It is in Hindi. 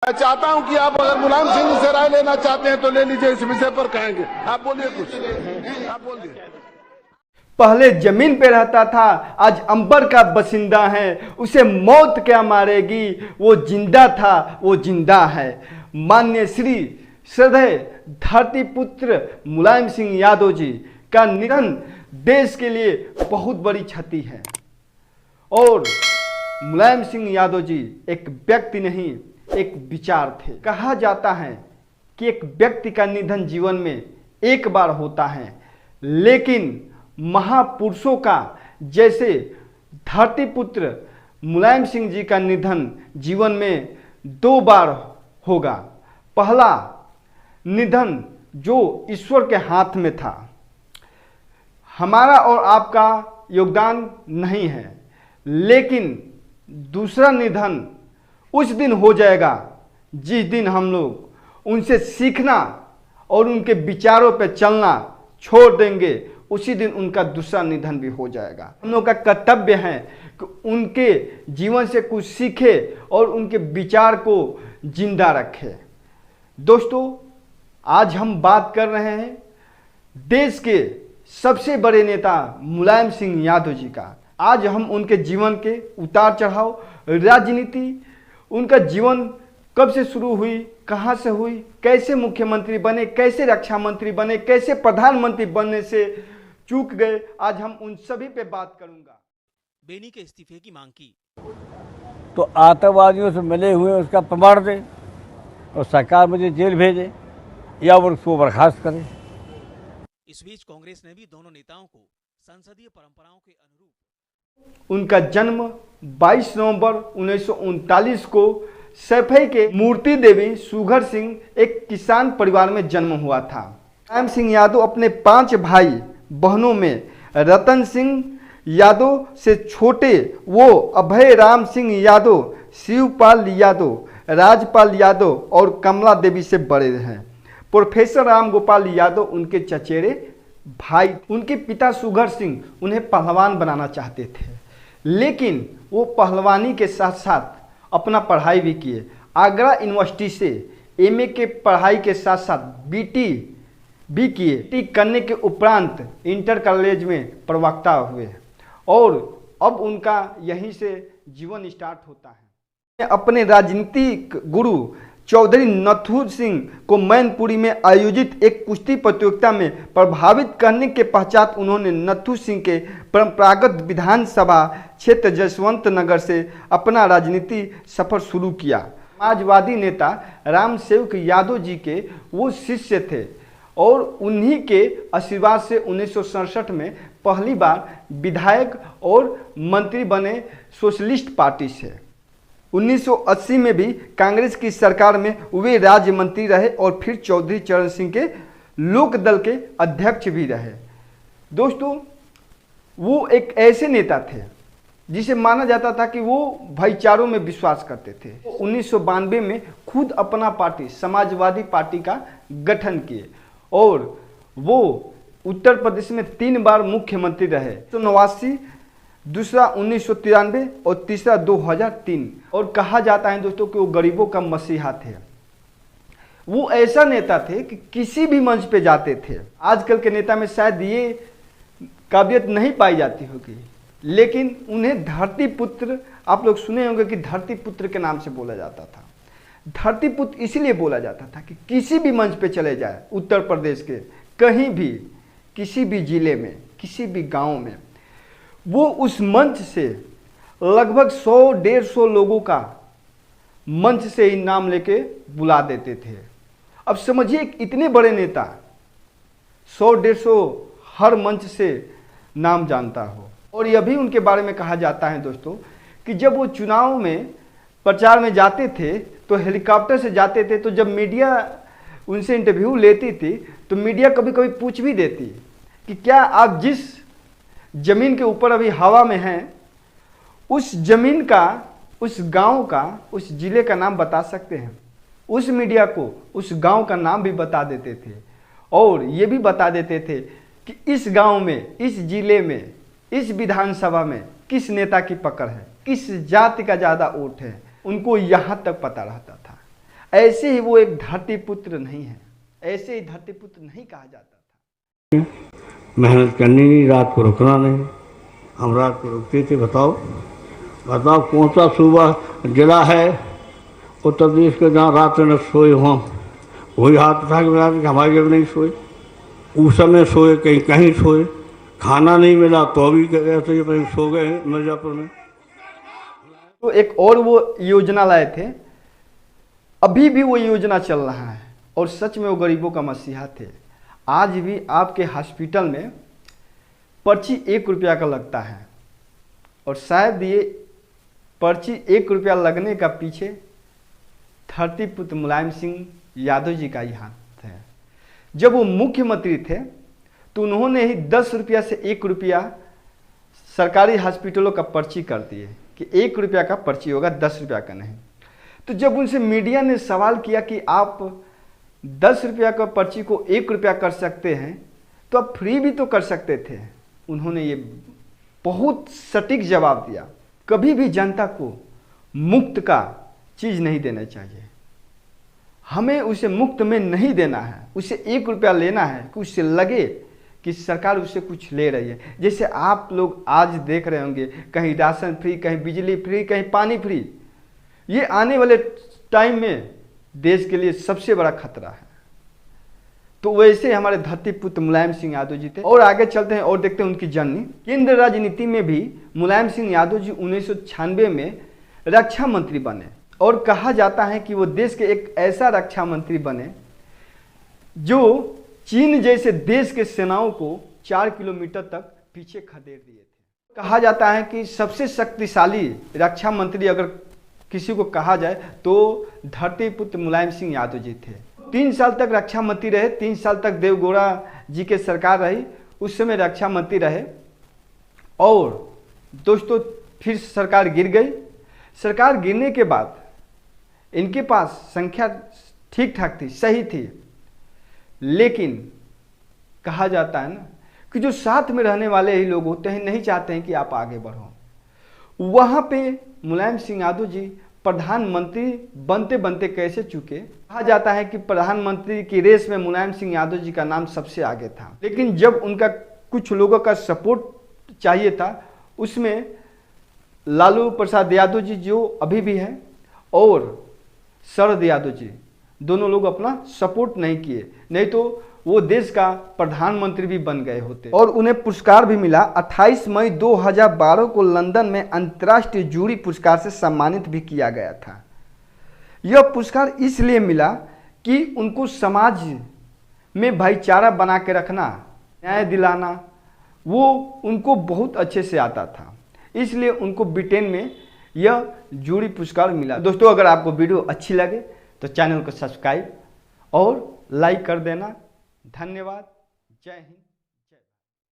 मैं चाहता हूं कि आप अगर मुलायम सिंह से राय लेना चाहते हैं तो ले लीजिए, इस विषय पर कहेंगे। आप बोलिए कुछ, आप बोलिए। पहले जमीन पे रहता था, आज अंबर का बसिंदा है, उसे मौत क्या मारेगी, वो जिंदा था, वो जिंदा है। माननीय श्री श्रद्धेय धरती पुत्र मुलायम सिंह यादव जी का निधन देश के लिए बहुत बड़ी क्षति है। और मुलायम सिंह यादव जी एक व्यक्ति नहीं, एक विचार थे। कहा जाता है कि एक व्यक्ति का निधन जीवन में एक बार होता है, लेकिन महापुरुषों का जैसे धरती पुत्र मुलायम सिंह जी का निधन जीवन में 2 बार होगा। पहला निधन जो ईश्वर के हाथ में था, हमारा और आपका योगदान नहीं है, लेकिन दूसरा निधन उस दिन हो जाएगा जिस दिन हम लोग उनसे सीखना और उनके विचारों पर चलना छोड़ देंगे, उसी दिन उनका दूसरा निधन भी हो जाएगा। हम लोग का कर्तव्य है कि उनके जीवन से कुछ सीखे और उनके विचार को जिंदा रखे। दोस्तों, आज हम बात कर रहे हैं देश के सबसे बड़े नेता मुलायम सिंह यादव जी का। आज हम उनके जीवन के उतार चढ़ाव, राजनीति, उनका जीवन कब से शुरू हुई, कहां से हुई, कैसे मुख्यमंत्री बने, कैसे रक्षा मंत्री बने, कैसे प्रधानमंत्री बनने से चूक गए, आज हम उन सभी पे बात करूंगा। बेनी के इस्तीफे की मांग की तो आतंकवादियों से मिले हुए उसका प्रमाण दे और सरकार मुझे जेल भेजे या वो उसको बर्खास्त करे। इस बीच कांग्रेस ने भी दोनों नेताओं को संसदीय परंपराओं के अनुरूप उनका जन्म 22 नवंबर 1939 को सैफई के मूर्ति देवी सुघर सिंह एक किसान परिवार में जन्म हुआ था। मुलायम सिंह यादव अपने 5 भाई बहनों में रतन सिंह यादव से छोटे वो अभय राम सिंह यादव, शिवपाल यादव, राजपाल यादव और कमला देवी से बड़े हैं। प्रोफेसर राम गोपाल यादव उनके चचेरे भाई। उनके पिता सुघर सिंह उन्हें पहलवान बनाना चाहते थे, लेकिन वो पहलवानी के साथ साथ अपना पढ़ाई भी किए। आगरा यूनिवर्सिटी से एमए के पढ़ाई के साथ साथ बीटी भी किए। बीटी करने के उपरांत इंटर कॉलेज में प्रवक्ता हुए और अब उनका यहीं से जीवन स्टार्ट होता है। अपने राजनीतिक गुरु चौधरी नथु सिंह को मैनपुरी में आयोजित एक कुश्ती प्रतियोगिता में प्रभावित करने के पश्चात उन्होंने नथु सिंह के परंपरागत विधानसभा क्षेत्र जसवंत नगर से अपना राजनीति सफर शुरू किया। समाजवादी नेता राम सेवक यादव जी के वो शिष्य थे और उन्हीं के आशीर्वाद से 1967 में पहली बार विधायक और मंत्री बने सोशलिस्ट पार्टी से। 1980 में भी कांग्रेस की सरकार में वे राज्य मंत्री रहे और फिर चौधरी चरण सिंह के लोक दल के अध्यक्ष भी रहे। दोस्तों, वो एक ऐसे नेता थे जिसे माना जाता था कि वो भाईचारों में विश्वास करते थे। 1992 में खुद अपना पार्टी समाजवादी पार्टी का गठन किए और वो उत्तर प्रदेश में 3 बार मुख्यमंत्री रहे। 1989, दूसरा 1993 और तीसरा 2003। और कहा जाता है दोस्तों कि वो गरीबों का मसीहा थे। वो ऐसा नेता थे कि किसी भी मंच पे जाते थे। आजकल के नेता में शायद ये काबिलियत नहीं पाई जाती होगी, लेकिन उन्हें धरती पुत्र, आप लोग सुने होंगे कि धरती पुत्र के नाम से बोला जाता था। धरती पुत्र इसलिए बोला जाता था कि किसी भी मंच पे चले जाए, उत्तर प्रदेश के कहीं भी, किसी भी जिले में, किसी भी गांव में, वो उस मंच से लगभग 100-150 लोगों का मंच से ही नाम लेके बुला देते थे। अब समझिए एक इतने बड़े नेता 100-150 हर मंच से नाम जानता हो। और यह भी उनके बारे में कहा जाता है दोस्तों कि जब वो चुनाव में प्रचार में जाते थे तो हेलीकॉप्टर से जाते थे, तो जब मीडिया उनसे इंटरव्यू लेती थी तो मीडिया कभी कभी पूछ भी देती कि क्या आप जिस जमीन के ऊपर अभी हवा में हैं, उस जमीन का, उस गांव का, उस जिले का नाम बता सकते हैं। उस मीडिया को उस गांव का नाम भी बता देते थे और ये भी बता देते थे कि इस गांव में, इस जिले में, इस विधानसभा में किस नेता की पकड़ है, किस जाति का ज़्यादा वोट है, उनको यहाँ तक पता रहता था। ऐसे ही वो एक धरती पुत्र नहीं है, ऐसे ही धरती पुत्र नहीं कहा जाता था। मेहनत करनी नहीं, रात को रुकना नहीं। हम रात को रुकते थे। बताओ कौन सा सूबा जिला है उत्तर प्रदेश का जहाँ रात में न सोए हों? वही हाथ उठा के रात हमारे जब नहीं सोए, उस समय सोए, कहीं कहीं सोए, खाना नहीं मिला तो भी ऐसे ही सो गए मिर्जापुर में। तो एक और वो योजना लाए थे, अभी भी वो योजना चल रहा है और सच में वो गरीबों का मसीहा थे। आज भी आपके हॉस्पिटल में पर्ची 1 रुपया का लगता है और शायद ये पर्ची 1 रुपया लगने का पीछे धरती पुत्र मुलायम सिंह यादव जी का ही हाथ है। जब वो मुख्यमंत्री थे तो उन्होंने ही 10 रुपया से 1 रुपया सरकारी हॉस्पिटलों का पर्ची कर दिए कि 1 रुपया का पर्ची होगा, 10 रुपया का नहीं। तो जब उनसे मीडिया ने सवाल किया कि आप 10 रुपया का पर्ची को 1 रुपया कर सकते हैं तो आप फ्री भी तो कर सकते थे, उन्होंने ये बहुत सटीक जवाब दिया। कभी भी जनता को मुफ्त का चीज़ नहीं देना चाहिए, हमें उसे मुफ्त में नहीं देना है, उसे 1 रुपया लेना है कि उससे लगे कि सरकार उससे कुछ ले रही है। जैसे आप लोग आज देख रहे होंगे कहीं राशन फ्री, कहीं बिजली फ्री, कहीं पानी फ्री। ये आने वाले टाइम में देश के लिए सबसे बड़ा खतरा है। तो वैसे हमारे धरती पुत्र मुलायम सिंह यादव जी थे। और आगे चलते हैं और देखते हैं उनकी जर्नी। केंद्र राजनीति में भी मुलायम सिंह यादव जी 1996 में रक्षा मंत्री बने और कहा जाता है कि वो देश के एक ऐसा रक्षा मंत्री बने जो चीन जैसे देश के सेनाओं को 4 किलोमीटर तक पीछे खदेड़ दिए थे। कहा जाता है कि सबसे शक्तिशाली रक्षा मंत्री अगर किसी को कहा जाए तो धरती पुत्र मुलायम सिंह यादव जी थे। 3 साल तक रक्षा मंत्री रहे, 3 साल तक देवगौड़ा जी के सरकार रही, उस समय रक्षा मंत्री रहे। और दोस्तों फिर सरकार गिर गई। सरकार गिरने के बाद इनके पास संख्या ठीक ठाक थी, सही थी, लेकिन कहा जाता है ना कि जो साथ में रहने वाले ही लोग होते हैं नहीं चाहते हैं कि आप आगे बढ़ो। वहाँ पे मुलायम सिंह यादव जी प्रधानमंत्री बनते बनते कैसे चुके। कहा जाता है कि प्रधानमंत्री की रेस में मुलायम सिंह यादव जी का नाम सबसे आगे था, लेकिन जब उनका कुछ लोगों का सपोर्ट चाहिए था, उसमें लालू प्रसाद यादव जी जो अभी भी हैं और शरद यादव जी, दोनों लोग अपना सपोर्ट नहीं किए, नहीं तो वो देश का प्रधानमंत्री भी बन गए होते। और उन्हें पुरस्कार भी मिला। 28 मई 2012 को लंदन में अंतर्राष्ट्रीय जूरी पुरस्कार से सम्मानित भी किया गया था। यह पुरस्कार इसलिए मिला कि उनको समाज में भाईचारा बना के रखना, न्याय दिलाना, वो उनको बहुत अच्छे से आता था, इसलिए उनको ब्रिटेन में यह जूरी पुरस्कार मिला। दोस्तों अगर आपको वीडियो अच्छी लगे तो चैनल को सब्सक्राइब और लाइक कर देना। धन्यवाद। जय हिंद।